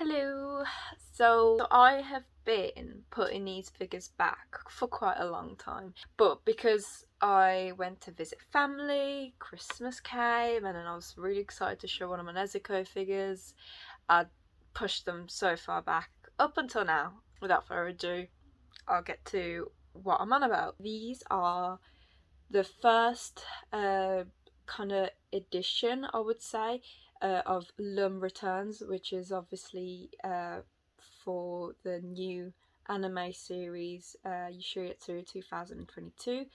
Hello! So I have been putting these figures back for quite a long time, but because I went to visit family, Christmas came, and then I was really excited to show one of my Nezuko figures, I pushed them so far back up until now. Without further ado, I'll get to what I'm on about. These are the first kind of edition, I would say, of Lum Returns, which is obviously for the new anime series Urusei Yatsura 2022.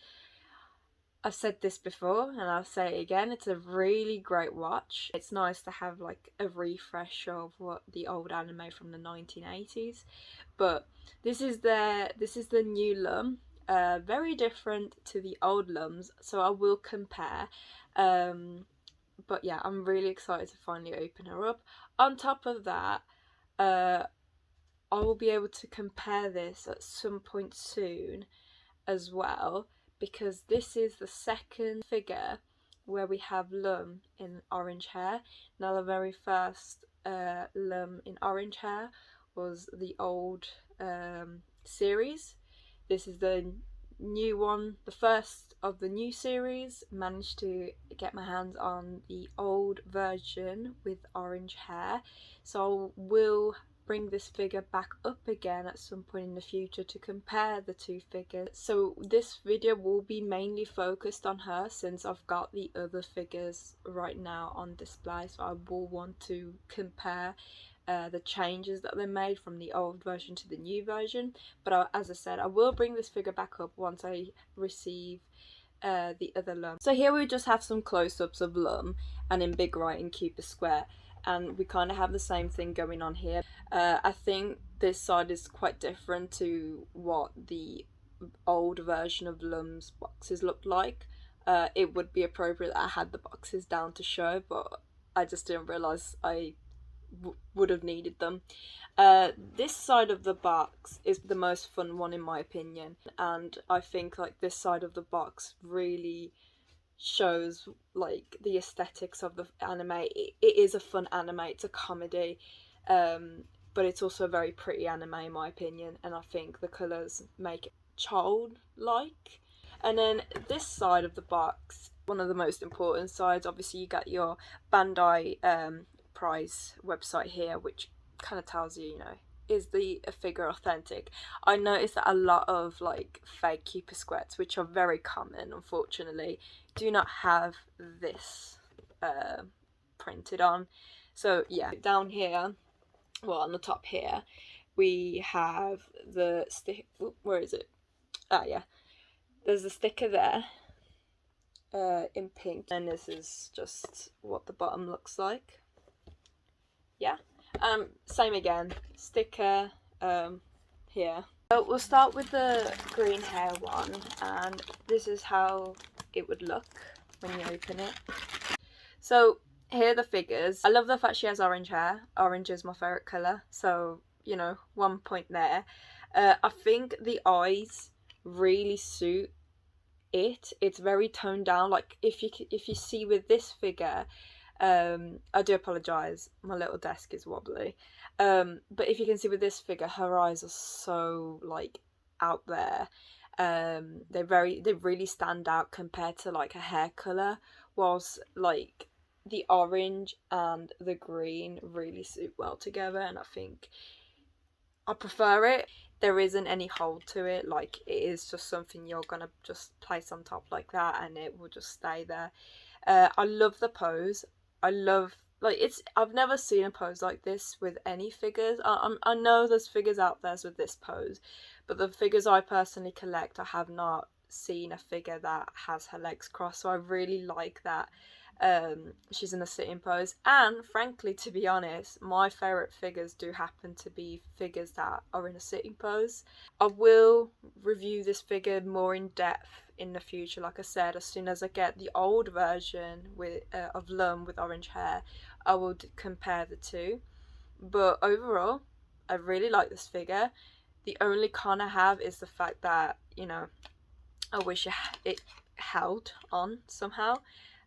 I've said this before and I'll say it again, it's a really great watch. It's nice to have like a refresh of what the old anime from the 1980s. But this is the new Lum. Very different to the old Lums, so I will compare. But yeah, I'm really excited to finally open her up. On top of that, I will be able to compare this at some point soon as well, because this is the second figure where we have Lum in orange hair. Now the very first Lum in orange hair was the old series. This is the new one, the first of the new series. Managed to get my hands on the old version with orange hair, so I will bring this figure back up again at some point in the future to compare the two figures. So this video will be mainly focused on her, since I've got the other figures right now on display, so I will want to compare the changes that they made from the old version to the new version. But as I said, I will bring this figure back up once I receive the other Lum. So here we just have some close-ups of Lum, and in big writing QPosket, and we kind of have the same thing going on here. I think this side is quite different to what the old version of Lum's boxes looked like. It would be appropriate that I had the boxes down to show, but I just didn't realise I would have needed them. This side of the box is the most fun one in my opinion, and I think like this side of the box really shows like the aesthetics of the anime. It is a fun anime, it's a comedy, but it's also a very pretty anime in my opinion, and I think the colours make it childlike. And then this side of the box, one of the most important sides, obviously you got your Bandai price website here, which kind of tells you, you know, is the figure authentic. I noticed that a lot of like fake QPoskets, which are very common unfortunately, do not have this printed on. So yeah, down here, well on the top here, we have the stick. Where is it? Ah yeah, there's a sticker there in pink, and this is just what the bottom looks like. Yeah, same again, sticker here. So we'll start with the green hair one, and this is how it would look when you open it. So here are the figures. I love the fact she has orange hair. Orange is my favourite colour, so you know, 1 point there. I think the eyes really suit it. It's very toned down. Like if you see with this figure, I do apologise, my little desk is wobbly, but if you can see with this figure, her eyes are so like out there. They really stand out compared to like her hair colour, whilst like the orange and the green really suit well together, and I think I prefer it. There isn't any hold to it, like it is just something you're gonna just place on top like that and it will just stay there. I love the pose. I love, like, I've never seen a pose like this with any figures. I know there's figures out there with this pose, but the figures I personally collect, I have not seen a figure that has her legs crossed, so I really like that. She's in a sitting pose, and frankly, to be honest, my favourite figures do happen to be figures that are in a sitting pose. I will review this figure more in depth in the future, like I said. As soon as I get the old version with of Lum with orange hair, I will compare the two. But overall, I really like this figure. The only con I have is the fact that, you know, I wish it held on somehow.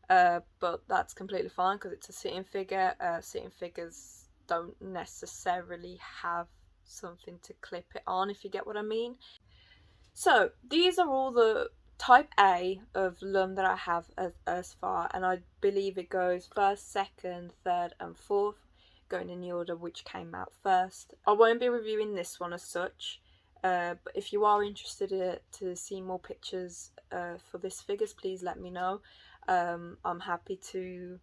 But that's completely fine because it's a sitting figure. Sitting figures don't necessarily have something to clip it on, if you get what I mean. So these are all the type A of Lum that I have as far, and I believe it goes first, second, third and fourth, going in the order which came out first. I won't be reviewing this one as such, but if you are interested to see more pictures for this figures, please let me know. I'm happy to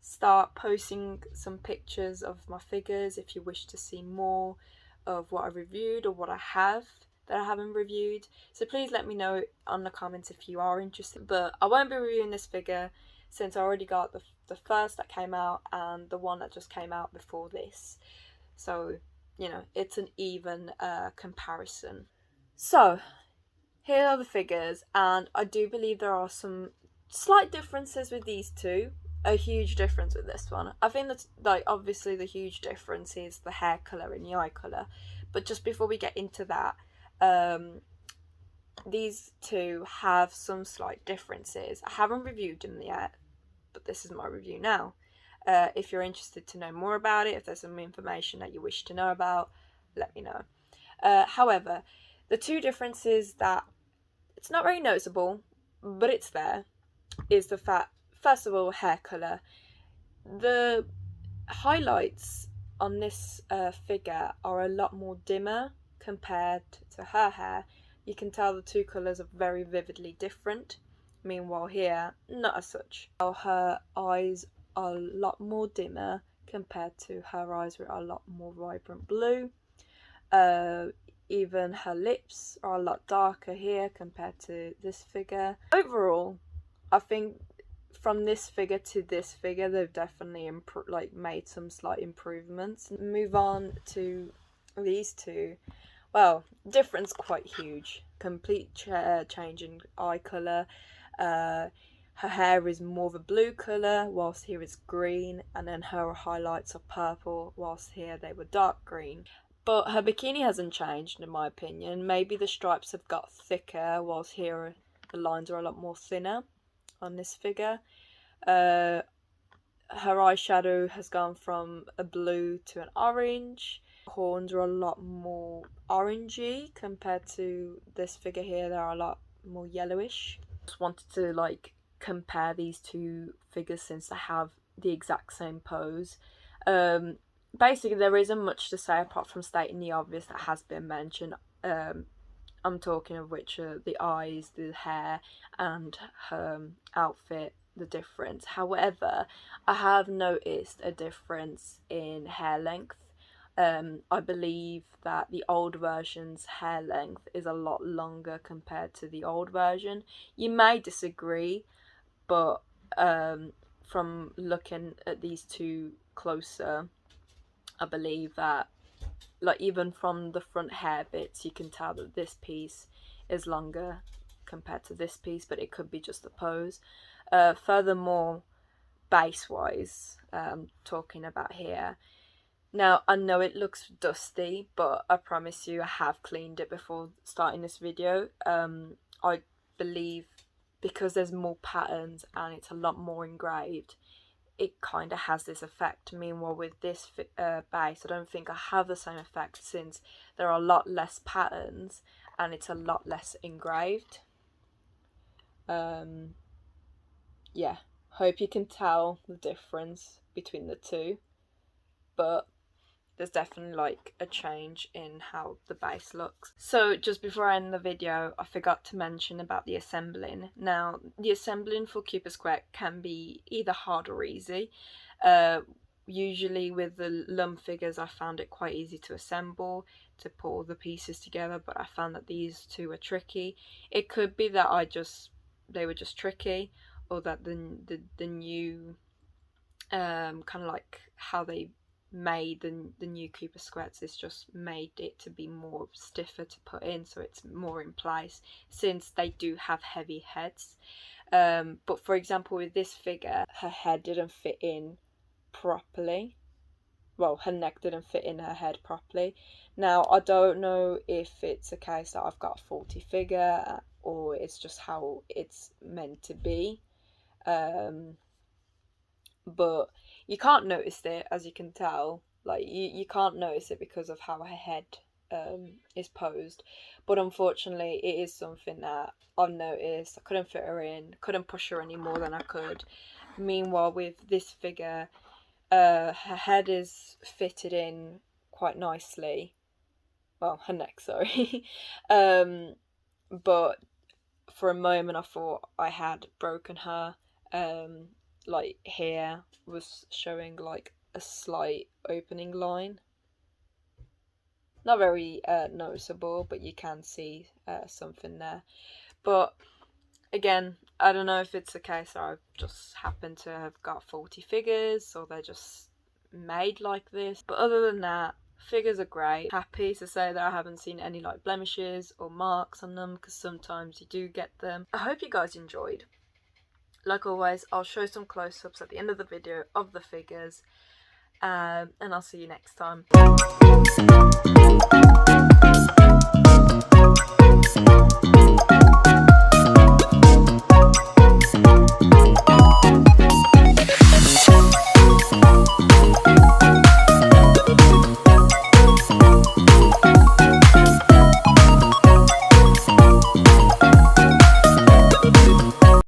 start posting some pictures of my figures if you wish to see more of what I reviewed or what I have that I haven't reviewed. So please let me know on the comments if you are interested. But I won't be reviewing this figure since I already got the first that came out and the one that just came out before this. So, you know, it's an even comparison. So, here are the figures, and I do believe there are some slight differences with these two. A huge difference with this one. I think that's, like, obviously the huge difference is the hair colour and the eye colour. But just before we get into that, these two have some slight differences. I haven't reviewed them yet, but this is my review now. If you're interested to know more about it, if there's some information that you wish to know about, let me know. However, the two differences that it's not very noticeable, but it's there, is the fact, first of all, hair colour. The highlights on this figure are a lot more dimmer compared to her hair. You can tell the two colours are very vividly different. Meanwhile here, not as such. Her eyes are a lot more dimmer compared to her eyes, which are a lot more vibrant blue. Even her lips are a lot darker here compared to this figure. Overall, I think from this figure to this figure, they've definitely made some slight improvements. Move on to these two. Well, difference quite huge. Complete change in eye colour. Her hair is more of a blue colour, whilst here it's green, and then her highlights are purple, whilst here they were dark green. But her bikini hasn't changed, in my opinion. Maybe the stripes have got thicker, whilst here the lines are a lot more thinner on this figure. Her eyeshadow has gone from a blue to an orange. Horns are a lot more orangey compared to this figure here. They're a lot more yellowish. Just wanted to compare these two figures since they have the exact same pose. Basically, there isn't much to say apart from stating the obvious that has been mentioned. I'm talking of which are the eyes, the hair, and her outfit, the difference. However, I have noticed a difference in hair length. I believe that the old version's hair length is a lot longer compared to the old version. You may disagree, but from looking at these two closer, I believe that, even from the front hair bits, you can tell that this piece is longer compared to this piece, but it could be just the pose. Furthermore, base wise, talking about here, now I know it looks dusty, but I promise you I have cleaned it before starting this video. I believe because there's more patterns and it's a lot more engraved, it kind of has this effect. Meanwhile, with this base, I don't think I have the same effect since there are a lot less patterns and it's a lot less engraved. Yeah, hope you can tell the difference between the two, but there's definitely a change in how the base looks. So just before I end the video, I forgot to mention about the assembling. Now, the assembling for QPosket can be either hard or easy. Usually with the Lum figures, I found it quite easy to assemble, to put all the pieces together, but I found that these two were tricky. It could be that they were just tricky, or that the new kind of how they made the new QPosket is just made it to be more stiffer to put in, so it's more in place since they do have heavy heads. But for example, with this figure, her head didn't fit in properly. Well, her neck didn't fit in her head properly. Now, I don't know if it's a case that I've got a faulty figure or it's just how it's meant to be. But you can't notice it, as you can tell, Like you can't notice it because of how her head is posed, but unfortunately it is something that I've noticed. I couldn't fit her in, couldn't push her any more than I could. Meanwhile, with this figure, her head is fitted in quite nicely. Well, her neck, sorry. But for a moment I thought I had broken her. Like here was showing like a slight opening line. Not very noticeable, but you can see something there. But again, I don't know if it's a case that I've just happened to have got faulty figures or they're just made like this. But other than that, figures are great. Happy to say that I haven't seen any like blemishes or marks on them, because sometimes you do get them. I hope you guys enjoyed. Like always, I'll show some close-ups at the end of the video of the figures, and I'll see you next time.